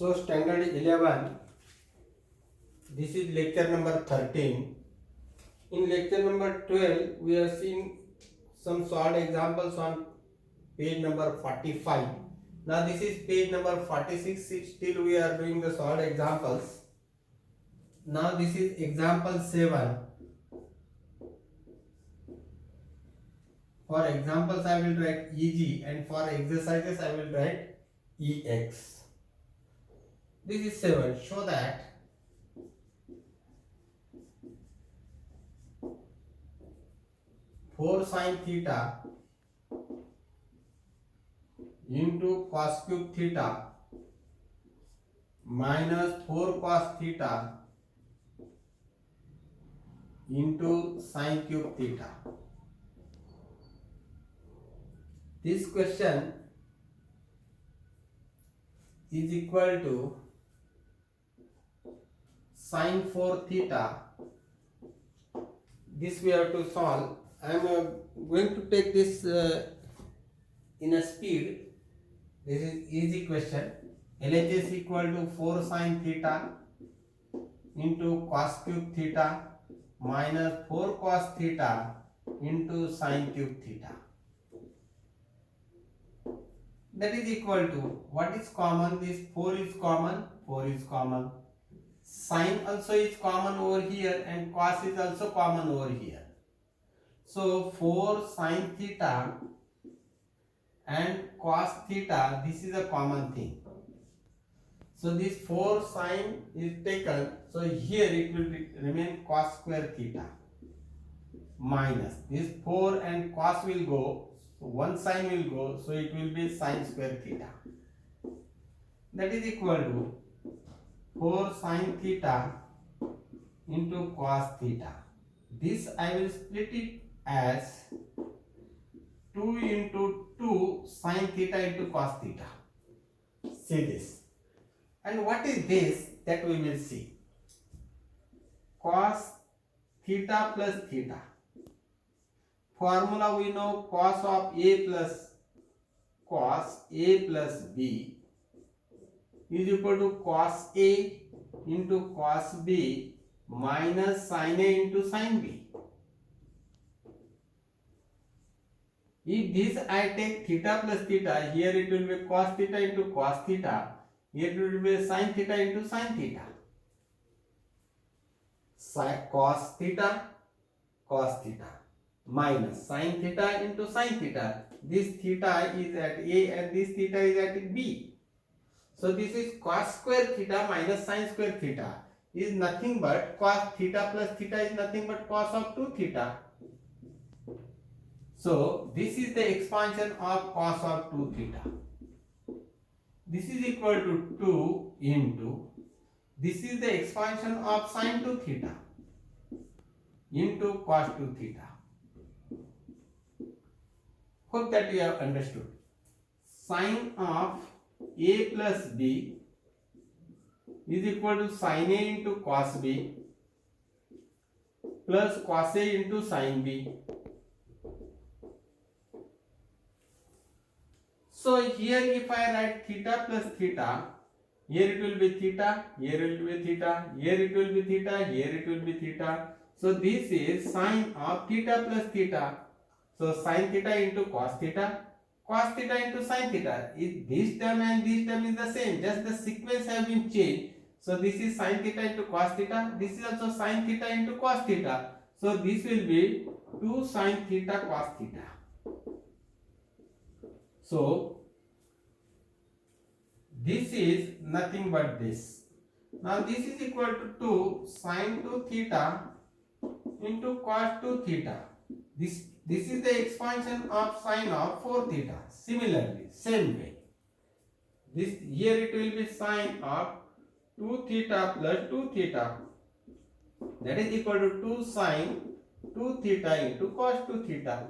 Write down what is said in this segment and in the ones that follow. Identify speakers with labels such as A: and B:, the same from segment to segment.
A: So standard 11, this is lecture number 13. In lecture number 12, we are seeing some short examples on page number 45. Now this is page number 46, still we are doing the short examples. Now this is example 7. For examples I will write EG and for exercises I will write EX. This is 7. Show that 4 sin theta into cos cube theta minus 4 cos theta into sin cube theta. This question is equal to sin 4 theta. This we have to solve. I am going to take this in a speed. This is easy question. LHS equal to 4 sin theta into cos cube theta minus 4 cos theta into sin cube theta. That is equal to, what is common? This 4 is common, 4 is common. Sin also is common over here and cos is also common over here. So 4 sin theta and cos theta, this is a common thing. So this 4 sin is taken, so here it will remain cos square theta minus this 4 and cos will go, so one sin will go, so it will be sin square theta. That is equal to 4 sin theta into cos theta. This I will split it as 2 into 2 sin theta into cos theta. See this. And what is this? That we will see. Cos theta plus theta. Formula we know, cos of A plus B is equal to cos A into cos B minus sin A into sin B. If this I take theta plus theta, here it will be cos theta into cos theta, here it will be sin theta into sin theta. Cos theta minus sin theta into sin theta. This theta is at A and this theta is at B. So this is cos square theta minus sin square theta is nothing but cos theta plus theta is nothing but cos of 2 theta. So this is the expansion of cos of 2 theta. This is equal to 2 into, this is the expansion of sin 2 theta into cos 2 theta. Hope that you have understood. Sin of A plus B is equal to sin A into cos B plus cos A into sin B. So here if I write theta plus theta, here it will be theta, here it will be theta, here it will be theta, here it will be theta. So this is sin of theta plus theta. So sin theta into cos theta into sin theta. This term and this term is the same, just the sequence have been changed. So this is sin theta into cos theta, this is also sin theta into cos theta. So this will be 2 sin theta cos theta. So this is nothing but this. Now this is equal to 2 sin 2 theta into cos 2 theta. This is the expansion of sin of 4 theta. Similarly, same way. This here it will be sin of 2 theta plus 2 theta. That is equal to 2 sin 2 theta into cos 2 theta.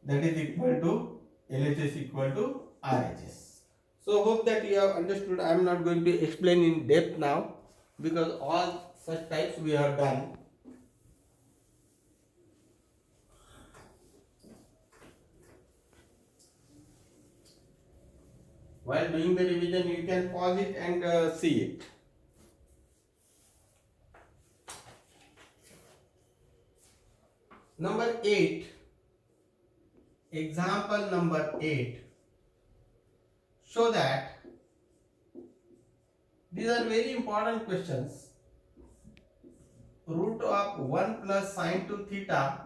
A: That is equal to LHS equal to RHS. So hope that you have understood. I am not going to explain in depth now because all such types we have done. While doing the revision, you can pause it and see it. Number 8, example number 8. Show that these are very important questions. Root of 1 plus sine 2 theta,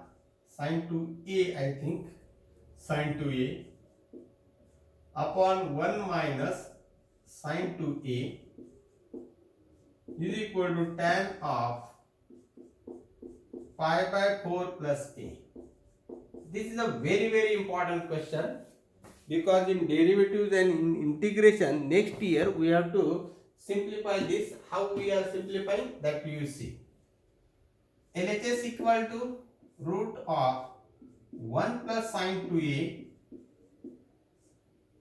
A: sine 2a I think, sine 2a upon 1 minus sine 2a is equal to tan of pi by 4 plus a. This is a very important question, because in derivatives and in integration next year we have to simplify this. How we are simplifying that you see. LHS equal to root of 1 plus sine 2a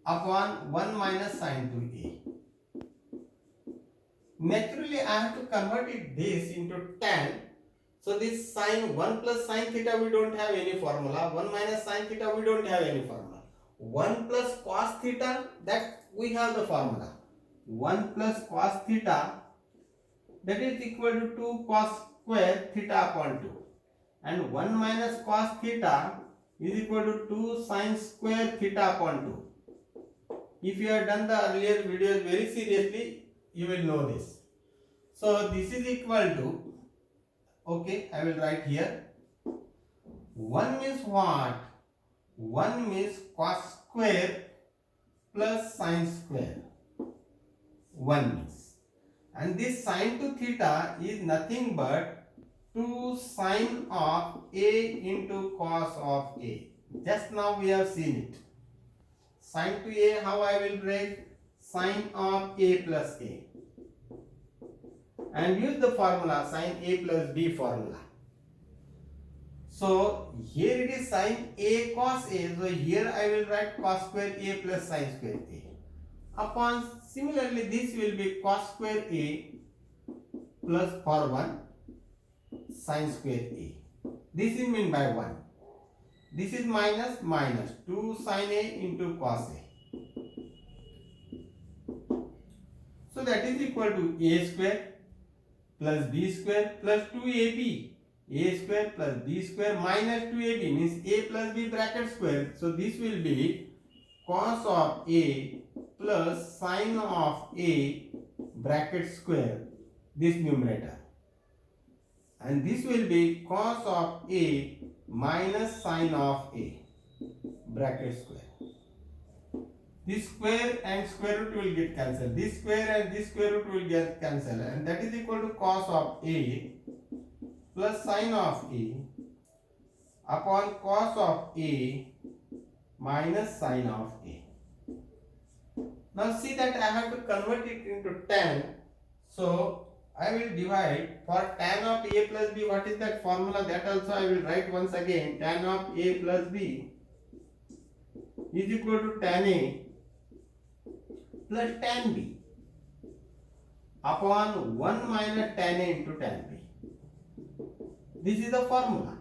A: upon 1 minus sine 2a. Naturally I have to convert it this into tan. So this sine 1 plus sine theta we don't have any formula. 1 minus sine theta we don't have any formula. 1 plus cos theta, that we have the formula. 1 plus cos theta, that is equal to 2 cos square theta upon 2. And 1 minus cos theta is equal to 2 sin square theta upon 2. If you have done the earlier videos very seriously, you will know this. So this is equal to, okay, I will write here. 1 means what? 1 means cos square plus sin square. 1 means. And this sin to theta is nothing but 2 sin of a into cos of a. Just now we have seen it. Sin to a, how I will write? Sin of a plus a. And use the formula sin a plus b formula. So here it is sin a cos a. So here I will write cos square a plus sin square a. Upon similarly this will be cos square a plus for 1 sin square a. This is meant by 1. This is minus 2 sin a into cos a. So that is equal to a square plus b square plus 2ab. A square plus b square minus 2ab means a plus b bracket square. So this will be cos of a plus sin of a bracket square, this numerator. And this will be cos of a minus sin of a bracket square. This square and square root will get cancelled. This square and this square root will get cancelled. And that is equal to cos of a plus sin of a upon cos of a minus sin of a. Now see that I have to convert it into tan. So I will divide for tan of a plus b. What is that formula? That also I will write once again. Tan of a plus b is equal to tan a plus tan b upon 1 minus tan a into tan b. This is the formula.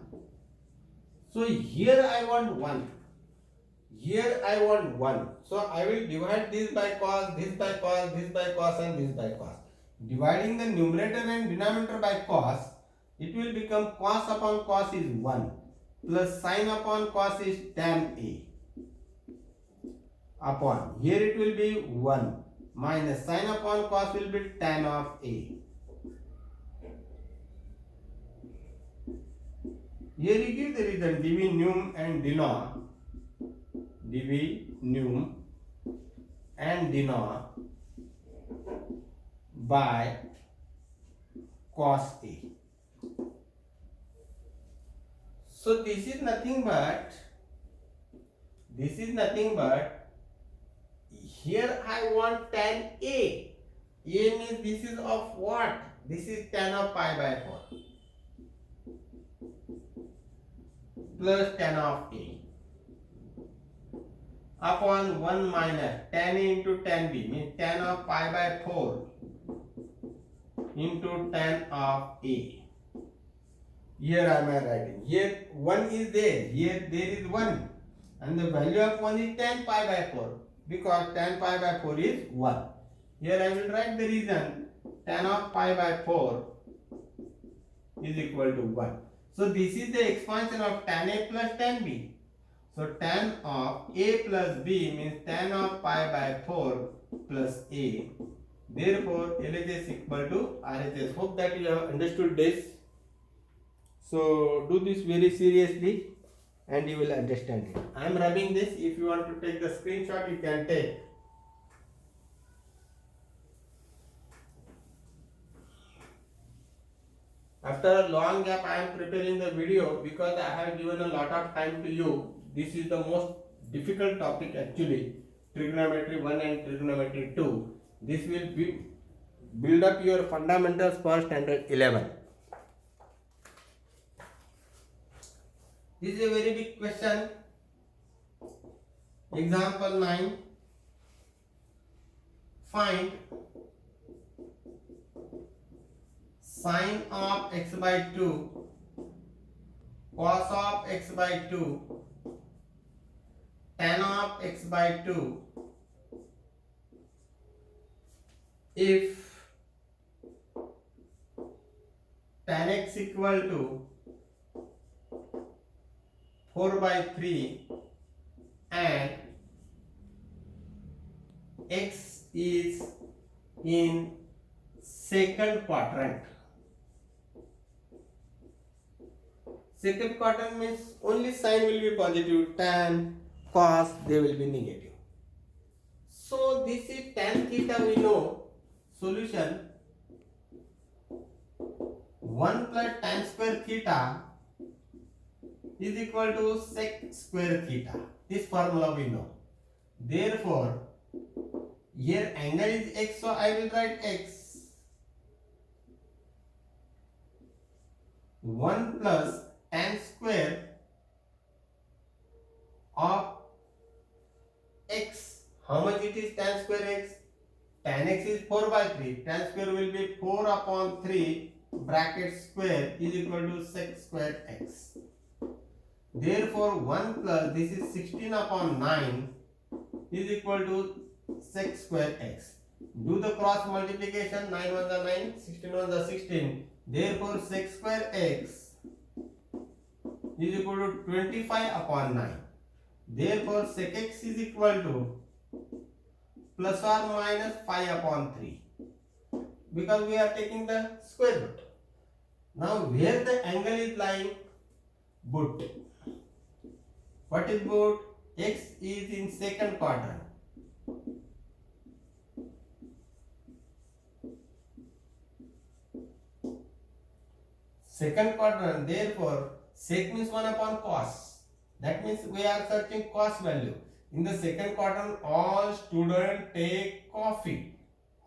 A: So here I want 1. Here I want 1. So I will divide this by cos, this by cos, this by cos and this by cos. Dividing the numerator and denominator by cos, it will become cos upon cos is 1 plus sin upon cos is tan a upon, here it will be 1 minus sin upon cos will be tan of a. Here you give the result divi num and denom, divi num and denom by cos a. So this is nothing but here I want tan a. A means this is of what? This is tan of pi by 4 plus tan of a upon 1 minus tan a into tan b means tan of pi by 4 into tan of a. Here I am writing. Here 1 is there. Here there is 1. And the value of 1 is tan pi by 4. because tan pi by 4 is 1. Here I will write the reason. Tan of pi by 4 is equal to 1. So this is the expansion of tan A plus tan B. So tan of A plus B means tan of pi by 4 plus A. Therefore, LHS equal to RHS. Hope that you have understood this. So do this very seriously and you will understand it. I am rubbing this. If you want to take the screenshot, you can take. After a long gap, I am preparing the video because I have given a lot of time to you. This is the most difficult topic actually. Trigonometry 1 and trigonometry 2. This will build up your fundamentals for standard 11. This is a very big question. Example 9. Find sine of x by 2, cos of x by 2, tan of x by 2 if tan x equal to 4 by 3 and x is in second quadrant. Second quadrant means only sine will be positive, tan, cos they will be negative. So this is tan theta we know. Solution 1 plus tan square theta is equal to sec square theta. This formula we know. Therefore, here angle is x, so I will write x. 1 plus tan square of x. How much it is tan square x? Tan x is 4 by 3. Tan square will be 4 upon 3 bracket square is equal to sec square x. Therefore, 1 plus this is 16 upon 9 is equal to sec square x. Do the cross multiplication. 9 1 the 9, 16 1 the 16. Therefore, sec square x is equal to 25 upon 9. Therefore, sec x is equal to plus or minus 5 upon 3 because we are taking the square root. Now, where the angle is lying? Boot. What is boot? X is in second quadrant. Second quadrant, therefore, sec means 1 upon cos. That means we are searching cos value. In the second quadrant, all students take coffee.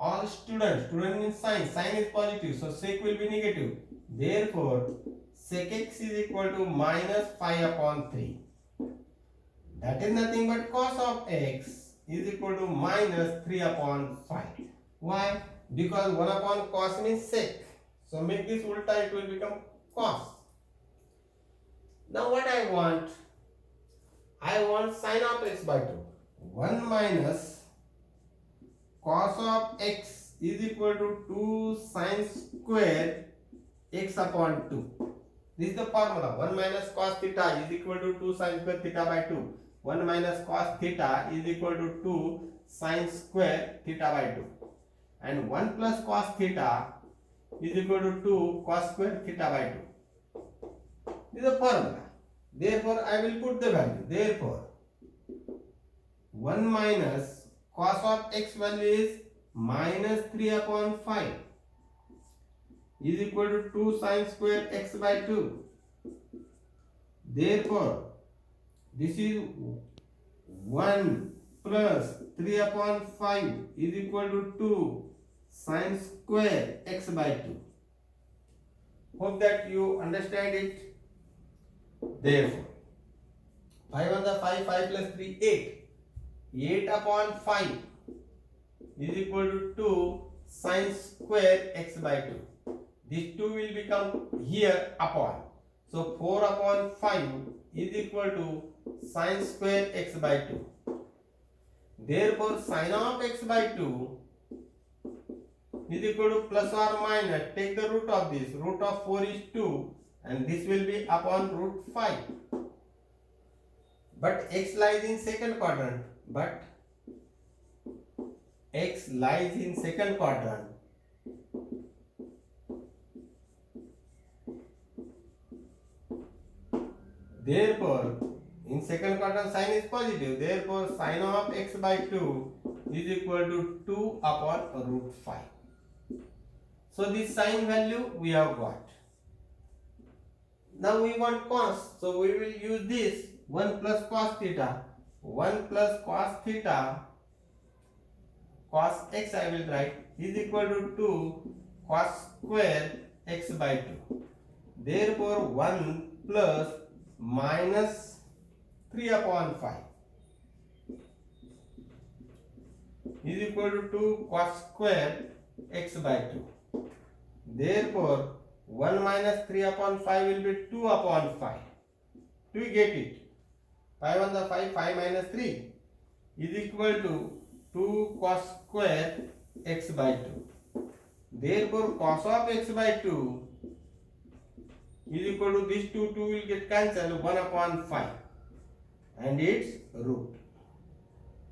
A: All student means sign is positive, so sec will be negative. Therefore, sec x is equal to minus 5 upon 3. That is nothing but cos of x is equal to minus 3 upon 5. Why? Because 1 upon cos means sec. So make this ulta, it will become cos. Now what I want? I want sine of x by 2. 1 minus cos of x is equal to 2 sine square x upon 2. This is the formula. 1 minus cos theta is equal to 2 sine square theta by 2. 1 minus cos theta is equal to 2 sine square theta by 2. And 1 plus cos theta is equal to 2 cos square theta by 2. This is the formula. Therefore, I will put the value. Therefore, 1 minus cos of x value is minus 3 upon 5 is equal to 2 sine square x by 2. Therefore, this is 1 plus 3 upon 5 is equal to 2 sine square x by 2. Hope that you understand it. Therefore, 5 on the 5, 5 plus 3, 8. 8 upon 5 is equal to 2 sine square x by 2. This 2 will become here upon. So 4 upon 5 is equal to sine square x by 2. Therefore, sin of x by 2 is equal to plus or minus, take the root of this, root of 4 is 2 and this will be upon root 5. But x lies in second quadrant. Therefore, in second quadrant sign is positive. Therefore, sin of x by 2 is equal to 2 upon root 5. So this sign value we have got. Now we want cos. So we will use this 1 plus cos theta. 1 plus cos theta, cos x I will write, is equal to 2 cos square x by 2. Therefore, 1 plus minus 3 upon 5 is equal to 2 cos square x by 2. Therefore, 1 minus 3 upon 5 will be 2 upon 5. Do you get it? 5 on the 5, 5 minus 3 is equal to 2 cos square x by 2. Therefore, cos of x by 2 is equal to this 2 will get cancelled, 1 upon 5 and its root.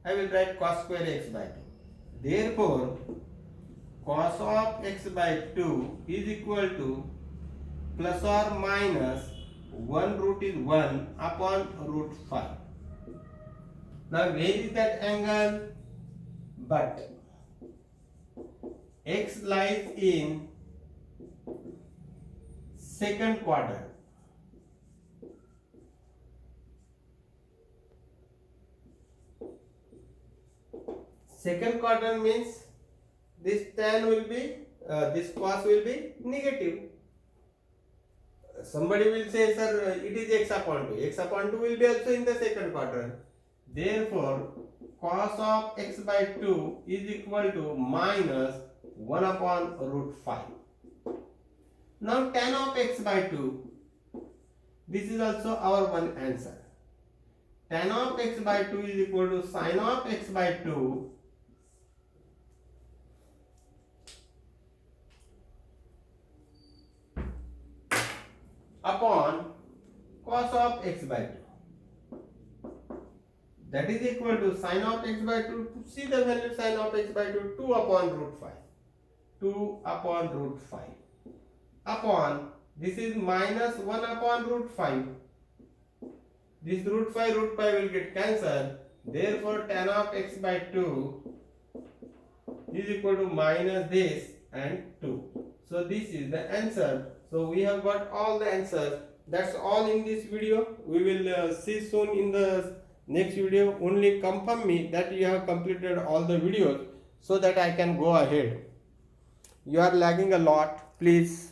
A: I will write cos square x by 2. Therefore, cos of x by 2 is equal to plus or minus 1 root is 1 upon root 5. Now where is that angle? But x lies in second quadrant. Second quadrant means this tan will be, this cos will be negative. Somebody will say, sir, it is x upon 2. X upon 2 will be also in the second quadrant. Therefore, cos of x by 2 is equal to minus 1 upon root 5. Now tan of x by 2, this is also our one answer. Tan of x by 2 is equal to sin of x by 2 upon cos of x by 2. That is equal to sin of x by 2. To see the value sin of x by 2, 2 upon root 5. 2 upon root 5. Upon, this is minus 1 upon root 5. This root 5 will get cancelled. Therefore, tan of x by 2 is equal to minus this and 2. So this is the answer. So we have got all the answers. That's all in this video. We will see soon in the next video. Only confirm me that you have completed all the videos so that I can go ahead. You are lagging a lot. Please